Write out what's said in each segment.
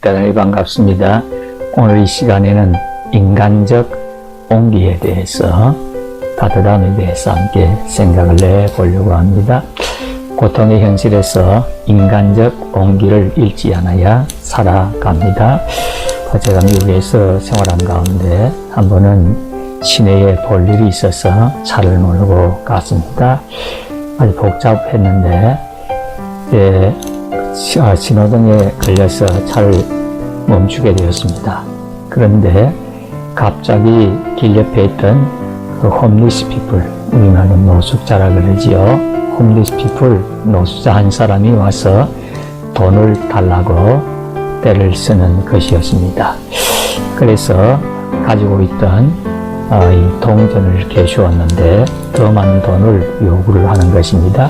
대단히 반갑습니다. 오늘 이 시간에는 인간적 온기에 대해서, 따뜻함에 대해서 함께 생각을 해보려고 합니다. 고통의 현실에서 인간적 온기를 잃지 않아야 살아갑니다. 제가 미국에서 생활한 가운데 한 번은 시내에 볼 일이 있어서 차를 몰고 갔습니다. 아주 복잡했는데 신호등에 걸려서 차를 멈추게 되었습니다. 그런데 갑자기 길 옆에 있던 그 홈리스 피플, 우리나라는 노숙자라 그러지요. 홈리스 피플, 노숙자 한 사람이 와서 돈을 달라고 떼를 쓰는 것이었습니다. 그래서 가지고 있던 이 동전을 이렇게 주었는데 더 많은 돈을 요구를 하는 것입니다.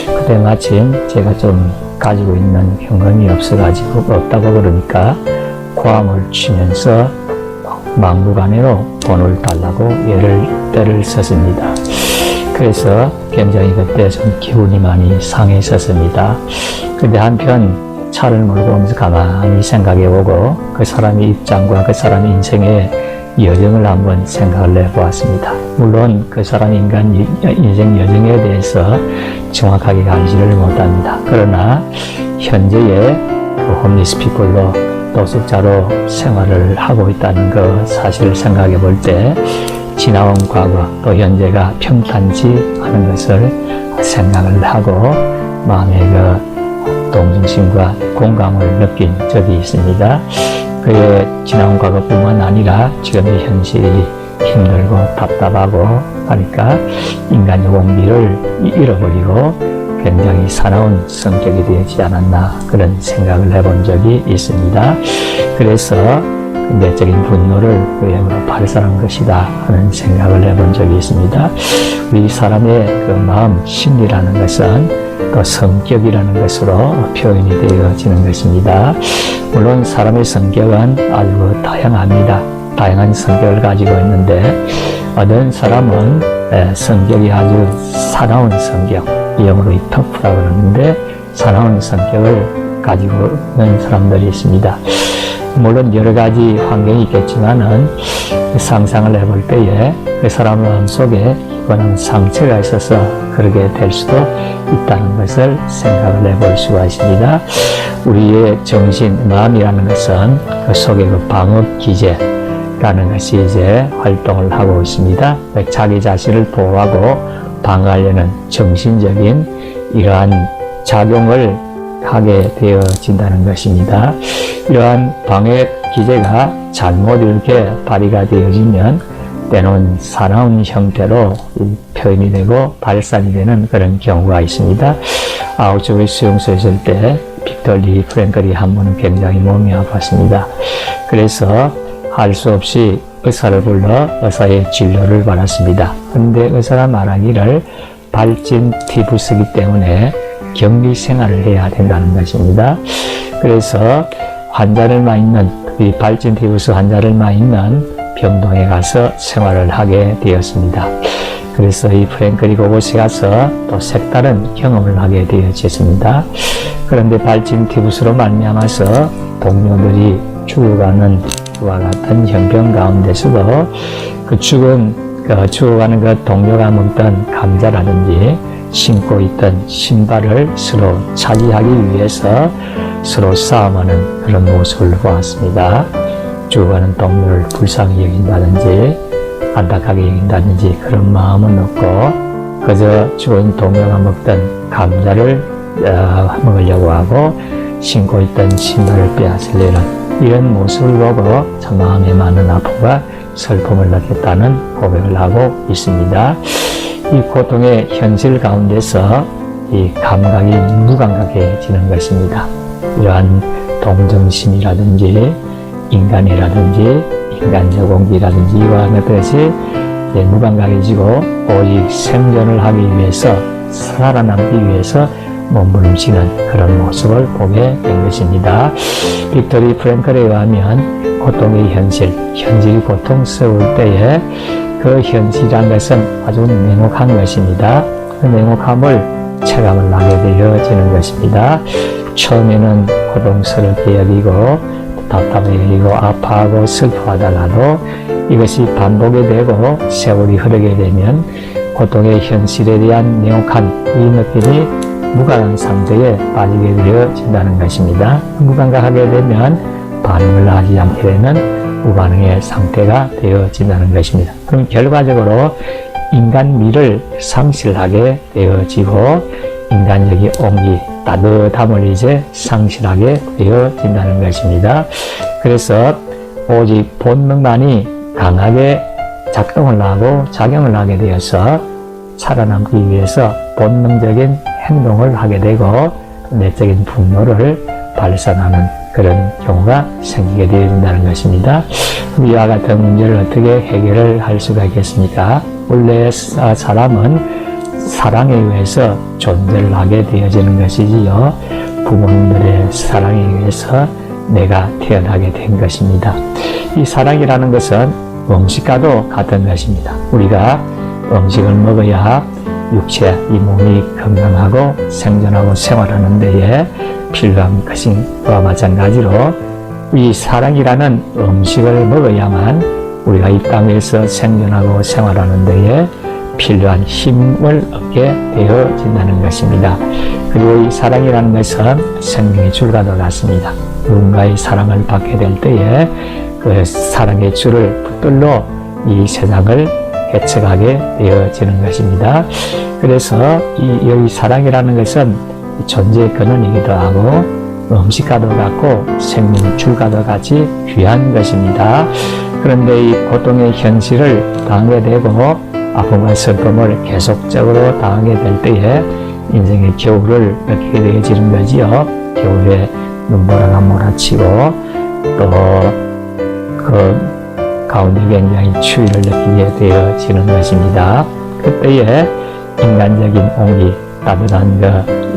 그때 마침 제가 좀 가지고 있는 현금이 없다고 그러니까 고함을 치면서 막무가내로 돈을 달라고 떼를 썼습니다. 그래서 굉장히 그때 좀 기분이 많이 상했었습니다. 근데 한편 차를 몰고 오면서 가만히 생각해보고 그 사람의 입장과 그 사람의 인생의 여정을 한번 생각을 해보았습니다. 물론 그 사람의 인생 여정에 대해서 정확하게 감지를 못합니다. 그러나 현재의 그 홈리스 피플로 노숙자로 생활을 하고 있다는 그 사실을 생각해 볼 때 지나온 과거 또 현재가 평탄치 않은 것을 생각을 하고 마음의 그 동정심과 공감을 느낀 적이 있습니다. 그의 지나온 과거뿐만 아니라 지금의 현실이 힘들고 답답하고 하니까 인간의 온기를 잃어버리고 굉장히 사나운 성격이 되지 않았나 그런 생각을 해본 적이 있습니다. 그래서 내적인 분노를 외형으로 발산한 것이다 하는 생각을 해본 적이 있습니다. 우리 사람의 그 마음 심리라는 것은 또 성격이라는 것으로 표현이 되어지는 것입니다. 물론 사람의 성격은 아주 다양합니다. 다양한 성격을 가지고 있는데 어떤 사람은 성격이 아주 사나운 성격, 영어로 터프라고 그러는데 사나운 성격을 가지고 있는 사람들이 있습니다. 물론 여러 가지 환경이 있겠지만은 상상을 해볼 때에 그 사람 마음속에 이거는 상처가 있어서 그러게 될 수도 있다는 것을 생각을 해볼 수가 있습니다. 우리의 정신, 마음이라는 것은 그 속에 그 방어 기제라는 것이 이제 활동을 하고 있습니다. 자기 자신을 보호하고 방어하려는 정신적인 이러한 작용을 하게 되어진다는 것입니다. 이러한 방어 기제가 잘못 이렇게 발휘가 되어지면 때는 사나운 형태로 표현이 되고 발산이 되는 그런 경우가 있습니다. 아우슈비츠 수용소에 있을 때 빅터 리 프랭클이 한 번은 굉장히 몸이 아팠습니다. 그래서 할 수 없이 의사를 불러 의사의 진료를 받았습니다. 그런데 의사가 말하기를 발진 티푸스이기 때문에 격리 생활을 해야 된다는 것입니다. 그래서 환자를 많이 이 발진 티푸스 환자를 많이 있는 병동에 가서 생활을 하게 되었습니다. 그래서 이 프랭클이 그곳에 가서 또 색다른 경험을 하게 되어졌습니다. 그런데 발진 티푸스로 말미암아서 동료들이 죽어가는 그와 같은 형편 가운데서도 그 죽어가는 그 동료가 먹던 감자라든지 신고 있던 신발을 서로 차지하기 위해서 서로 싸움하는 그런 모습을 보았습니다. 죽어가는 동료를 불쌍히 여긴다든지 안타깝게 여긴다든지 그런 마음은 없고 그저 죽은 동료가 먹던 감자를 먹으려고 하고 신고 있던 신발을 빼앗으려는 이런 모습을 보고 참 마음에 많은 아픔과 슬픔을 느꼈다는 고백을 하고 있습니다. 이 고통의 현실 가운데서 이 감각이 무감각해지는 것입니다. 이러한 동정심이라든지 인간이라든지 인간적 온기라든지 이와 같은 것이 무감각해지고 오직 생존을 하기 위해서 살아남기 위해서 몸부림치는 그런 모습을 보게 된 것입니다. 빅토리 프랭클에 의하면 고통의 현실이 고통스러울 때에 그 현실이라는 것은 아주 냉혹한 것입니다. 그 냉혹함을 체감을 하게 되어지는 것입니다. 처음에는 고통스럽게 여기고 답답해지고 아파하고 슬퍼하다가도 이것이 반복이 되고 세월이 흐르게 되면 고통의 현실에 대한 명확한 이 느낌이 무감한 상태에 빠지게 되어진다는 것입니다. 무감각하게 되면 반응을 하지 않게 되는 무반응의 상태가 되어진다는 것입니다. 그럼 결과적으로 인간미를 상실하게 되어지고 인간적인 온기, 따뜻함을 이제 상실하게 되어진다는 것입니다. 그래서 오직 본능만이 강하게 작동을 하고 작용을 하게 되어서 살아남기 위해서 본능적인 행동을 하게 되고 내적인 분노를 발산하는 그런 경우가 생기게 되어진다는 것입니다. 이와 같은 문제를 어떻게 해결을 할 수가 있겠습니까? 원래 사람은 사랑에 의해서 존재를 하게 되어지는 것이지요. 부모님들의 사랑에 의해서 내가 태어나게 된 것입니다. 이 사랑이라는 것은 음식과도 같은 것입니다. 우리가 음식을 먹어야 육체, 이 몸이 건강하고 생존하고 생활하는 데에 필요한 것과 마찬가지로 이 사랑이라는 음식을 먹어야만 우리가 이 땅에서 생존하고 생활하는 데에 필요한 힘을 얻게 되어진다는 것입니다. 그리고 이 사랑이라는 것은 생명의 줄과도 같습니다. 누군가의 사랑을 받게 될 때에 그 사랑의 줄을 붙들러 이 세상을 개척하게 되어지는 것입니다. 그래서 이 사랑이라는 것은 존재의 근원이기도 하고 음식과도 같고 생명의 줄과도 같이 귀한 것입니다. 그런데 이 고통의 현실을 당하게 되고 아픔과 슬픔을 계속적으로 당하게 될 때에 인생의 겨울을 느끼게 되어지는 거지요. 겨울에 눈보라가 몰아치고 또 그 가운데 굉장히 추위를 느끼게 되어지는 것입니다. 그때에 인간적인 온기,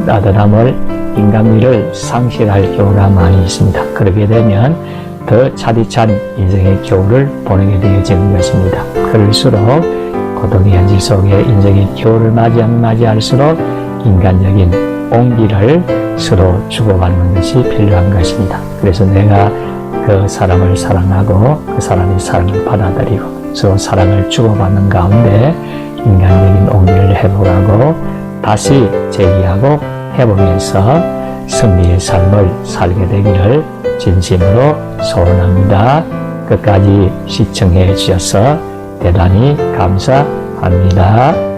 따뜻함을 인간미를 상실할 경우가 많이 있습니다. 그렇게 되면 더 차디찬 인생의 겨울을 보내게 되어지는 것입니다. 그럴수록 고통의 현실 속에 인생의 겨울을 맞이할수록 인간적인 온기를 서로 주고받는 것이 필요한 것입니다. 그래서 내가 그 사람을 사랑하고 그 사람의 사랑을 받아들이고 서로 사랑을 주고받는 가운데 인간적인 온기를 회복하고 다시 재기하고 해보면서 승리의 삶을 살게 되기를 진심으로 소원합니다. 끝까지 시청해 주셔서 대단히 감사합니다.